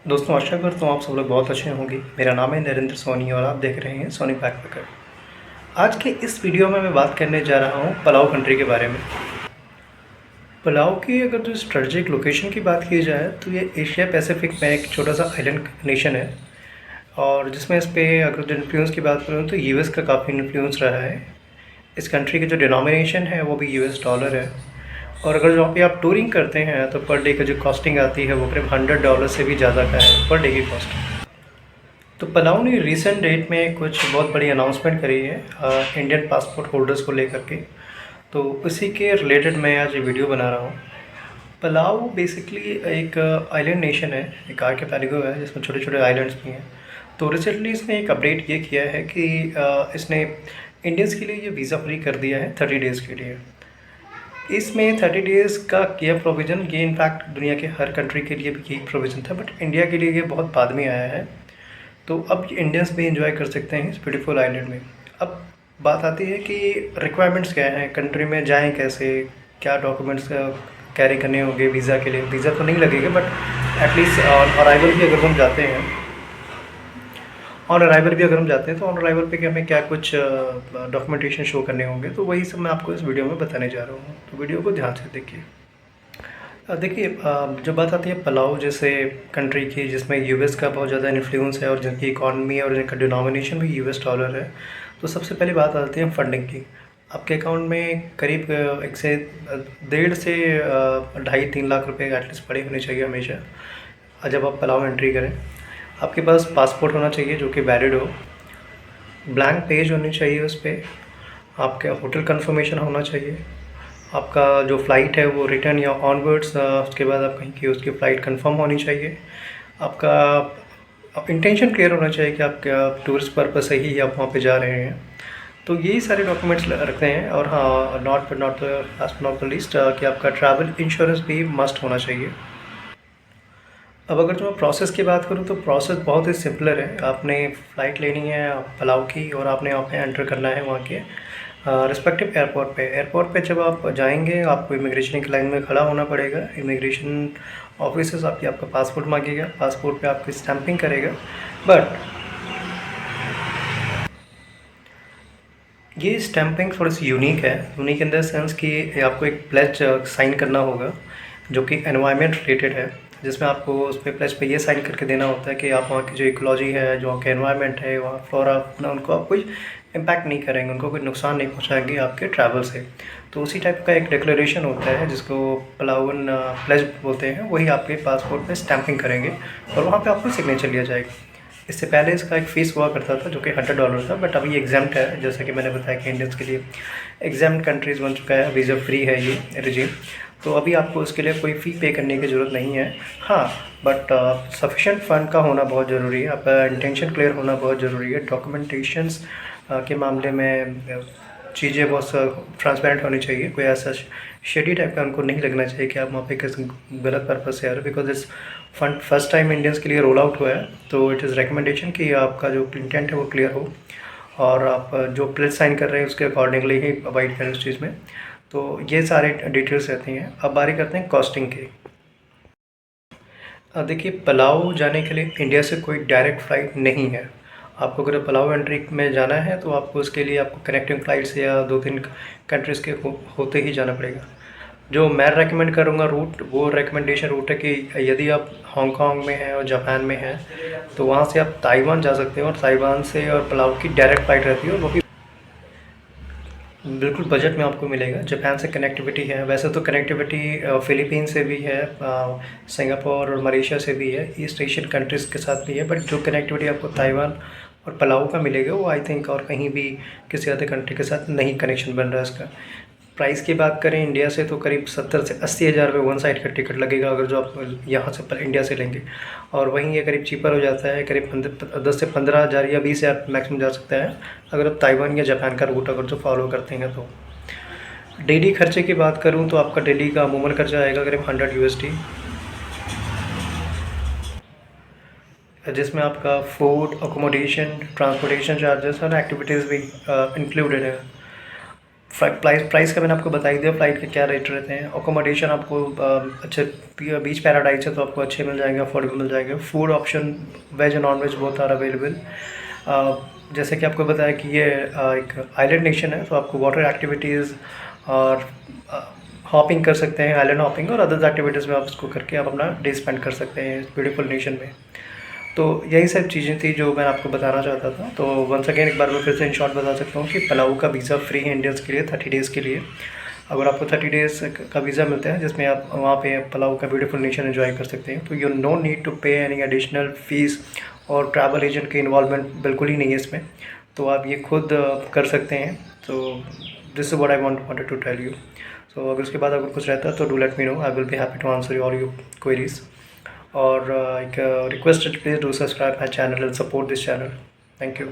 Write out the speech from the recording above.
दोस्तों, आशा करता हूँ आप सब लोग बहुत अच्छे होंगे। मेरा नाम है नरेंद्र सोनी और आप देख रहे हैं सोनी बैकपैकर। आज के इस वीडियो में मैं बात करने जा रहा हूँ पलाऊ कंट्री के बारे में। पलाऊ की अगर जो स्ट्रेटजिक लोकेशन की बात की जाए तो ये एशिया पैसिफिक में एक छोटा सा आइलैंड नेशन है, और जिसमें इस पर अगर जो इन्फ्लुएंस की बात करूँ तो यूएस का काफ़ी इन्फ्लुएंस रहा है। इस कंट्री की जो डिनोमिनेशन है वो भी यूएस डॉलर है, और अगर जो पे आप टूरिंग करते हैं तो पर डे का जो कॉस्टिंग आती है वो करीब $100 से भी ज़्यादा का है पर डे की कॉस्ट। तो पलाऊ ने रिसेंट डेट में कुछ बहुत बड़ी अनाउंसमेंट करी है इंडियन पासपोर्ट होल्डर्स को लेकर के। तो उसी के रिलेटेड मैं आज ये वीडियो बना रहा हूँ। पलाऊ बेसिकली एक आइलैंड नेशन है, एक आर्किपेलागो है जिसमें छोटे छोटे आइलैंड्स भी हैं। तो रिसेंटली इसने एक अपडेट ये किया है कि इसने इंडियंस के लिए ये वीज़ा फ्री कर दिया है 30 डेज़ के लिए। इसमें 30 डेज़ का किया प्रोविज़न, ये इनफैक्ट दुनिया के हर कंट्री के लिए भी यही प्रोविज़न था, बट इंडिया के लिए ये बहुत बाद में आया है। तो अब इंडियंस भी इंजॉय कर सकते हैं इस ब्यूटीफुल आइलैंड में। अब बात आती है कि रिक्वायरमेंट्स क्या हैं, कंट्री में जाएं कैसे, क्या डॉक्यूमेंट्स कैरी करने होंगे वीज़ा के लिए। वीज़ा तो नहीं लगेगा, बट एटलीस्ट अराइवल भी अगर हम जाते हैं तो ऑन अराइवल पे कि हमें क्या कुछ डॉक्यूमेंटेशन शो करने होंगे, तो वही सब मैं आपको इस वीडियो में बताने जा रहा हूँ। तो वीडियो को ध्यान से देखिए। देखिए, जब बात आती है पलाऊ जैसे कंट्री की जिसमें यूएस का बहुत ज़्यादा इन्फ्लुएंस है और जिनकी इकॉनमी और जिनका डिनोमिनेशन भी यूएस डॉलर है, तो सबसे पहले बात आती है फंडिंग की। आपके अकाउंट में करीब 1.5 से 3 लाख रुपए एटलीस्ट पड़े होने चाहिए हमेशा, जब आप पलाऊ एंट्री करें। आपके पास पासपोर्ट होना चाहिए जो कि वैलिड हो, ब्लैंक पेज होनी चाहिए उस पर, आपका होटल कंफर्मेशन होना चाहिए, आपका जो फ़्लाइट है वो रिटर्न या ऑनवर्ड्स उसके बाद आप कहीं की उसकी फ़्लाइट कंफर्म होनी चाहिए। आपका इंटेंशन क्लियर होना चाहिए कि आप क्या टूरिस्ट पर्पस से ही आप वहाँ पे जा रहे हैं। तो यही सारे डॉक्यूमेंट्स रखते हैं। और हाँ, लास्ट नॉट द लीस्ट कि आपका ट्रैवल इंश्योरेंस भी मस्ट होना चाहिए। अब अगर जो मैं प्रोसेस की बात करूँ तो प्रोसेस बहुत ही सिंपलर है। आपने फ़्लाइट लेनी है पलाऊ की और आपने वहाँ पे एंटर करना है वहाँ के रिस्पेक्टिव एयरपोर्ट पे जब आप जाएंगे आपको इमिग्रेशन की लाइन में खड़ा होना पड़ेगा। इमिग्रेशन ऑफिसर्स आपका पासपोर्ट मांगेगा, पासपोर्ट पे आपकी स्टैंपिंग करेगा। बट ये स्टैंपिंग थोड़ी सी यूनिक है, यूनिक इन द सेंस कि आपको एक प्लेज साइन करना होगा जो कि एनवायरनमेंट रिलेटेड है, जिसमें आपको उस पे प्लेज पे ये साइन करके देना होता है कि आप वहाँ की जो इकोलॉजी है, जो वहाँ का एनवायरनमेंट है, वहाँ फ्लोरा ना, उनको आप कोई इम्पैक्ट नहीं करेंगे, उनको कोई नुकसान नहीं पहुँचाएंगे आपके ट्रैवल से। तो उसी टाइप का एक डिक्लेरेशन होता है जिसको पलावन प्लेज बोलते हैं, वही आपके पासपोर्ट पे स्टैंपिंग करेंगे और वहाँ पे आपको सिग्नेचर लिया जाएगा। इससे पहले इसका एक फ़ीस हुआ करता था जो कि $100 था, बट अभी एग्जाम्प्ट है। जैसा कि मैंने बताया कि इंडियंस के लिए एग्जाम्प्ट कंट्रीज़ बन चुका है, वीज़ा फ्री है ये रिजीम। तो अभी आपको उसके लिए कोई फ़ी पे करने की ज़रूरत नहीं है। हाँ, बट सफिशेंट फ़ंड का होना बहुत ज़रूरी है, आपका इंटेंशन क्लियर होना बहुत ज़रूरी है। डॉक्यूमेंटेशंस के मामले में चीज़ें बहुत ट्रांसपेरेंट होनी चाहिए। कोई ऐसा शेडी टाइप का उनको नहीं लगना चाहिए कि आप वहाँ पे किसी गलत पर्पज़ से आ रहे हो, बिकॉज इस फंड फर्स्ट टाइम इंडियंस के लिए रोल आउट हुआ है। तो इट इज़ रिकमेंडेशन कि आपका जो इंटेंट है वो क्लियर हो और आप जो प्लेज साइन कर रहे हैं उसके अकॉर्डिंगली ही अवॉइड करें उस चीज़ में। तो ये सारे डिटेल्स रहती हैं। अब बारी करते हैं कॉस्टिंग की। देखिए, पलाऊ जाने के लिए इंडिया से कोई डायरेक्ट फ़्लाइट नहीं है। आपको अगर पलाऊ एंट्री में जाना है तो आपको उसके लिए आपको कनेक्टिंग फ़्लाइट्स या 2-3 कंट्रीज़ के होते ही जाना पड़ेगा। जो मैं रेकमेंड करूँगा रूट, वो रिकमेंडेशन रूट है कि यदि आप हांगकांग में हैं और जापान में हैं तो वहाँ से आप ताइवान जा सकते हैं, और ताइवान से और पलाऊ की डायरेक्ट फ़्लाइट रहती है और वो भी बिल्कुल बजट में आपको मिलेगा। जापान से कनेक्टिविटी है, वैसे तो कनेक्टिविटी फ़िलीपीन से भी है, सिंगापुर और मलेशिया से भी है, ईस्ट एशियन कंट्रीज़ के साथ भी है। बट जो कनेक्टिविटी आपको ताइवान और पलाऊ का मिलेगा वो आई थिंक और कहीं भी किसी अदर कंट्री के साथ नहीं कनेक्शन बन रहा है इसका। प्राइस की बात करें इंडिया से तो करीब 70 से 80 हज़ार रुपये वन साइड का टिकट लगेगा अगर जो आप यहाँ से इंडिया से लेंगे, और वहीं ये करीब चीपर हो जाता है, करीब 10 से 15 हज़ार या 20 हज़ार मैक्सिमम जा सकता है अगर आप ताइवान या जापान का रूट अगर जो फॉलो करते हैं। तो डेली खर्चे की बात करूँ तो आपका डेली का अमूमन खर्चा आएगा करीब $100, जिसमें आपका फूड, अकोमोडेशन, ट्रांसपोर्टेशन चार्जेस और एक्टिविटीज़ भी इंक्लूडेड है। प्राइस का मैंने आपको बता ही दिया, फ़्लाइट के क्या रेट रहते हैं। अकोमोडेशन आपको अच्छे बीच पैराडाइज है तो आपको अच्छे मिल जाएंगे, अफोर्डेबल मिल जाएंगे। फूड ऑप्शन वेज और non veg both are available. जैसे कि आपको बताया कि ये एक आइलैंड नेशन है, तो आपको वाटर एक्टिविटीज़ और हॉपिंग कर सकते हैं, आइलैंड हॉपिंग और अदर्स एक्टिविटीज़ में आप इसको करके आप अपना डे स्पेंड कर सकते हैं इस ब्यूटीफुल नेशन में। तो यही सब चीज़ें थी जो मैं आपको बताना चाहता था। तो वंस अगेन एक बार मैं फिर से इन शॉर्ट बता सकता हूँ कि पलाऊ का वीज़ा फ्री है इंडियंस के लिए 30 डेज़ के लिए। अगर आपको 30 डेज़ का वीज़ा मिलता है जिसमें आप वहाँ पे पलाऊ का ब्यूटीफुल नेशन एंजॉय कर सकते हैं, तो यू नो नीड टू पे एनी एडिशनल फ़ीस और ट्रैवल एजेंट की इन्वॉल्वमेंट बिल्कुल ही नहीं है इसमें, तो आप ये खुद कर सकते हैं। तो this is what I wanted to tell you. So अगर उसके बाद अगर कुछ रहता है तो do let me know, I will be happy to answer all your queries. और एक request, please do subscribe my channel and support this channel. Thank you.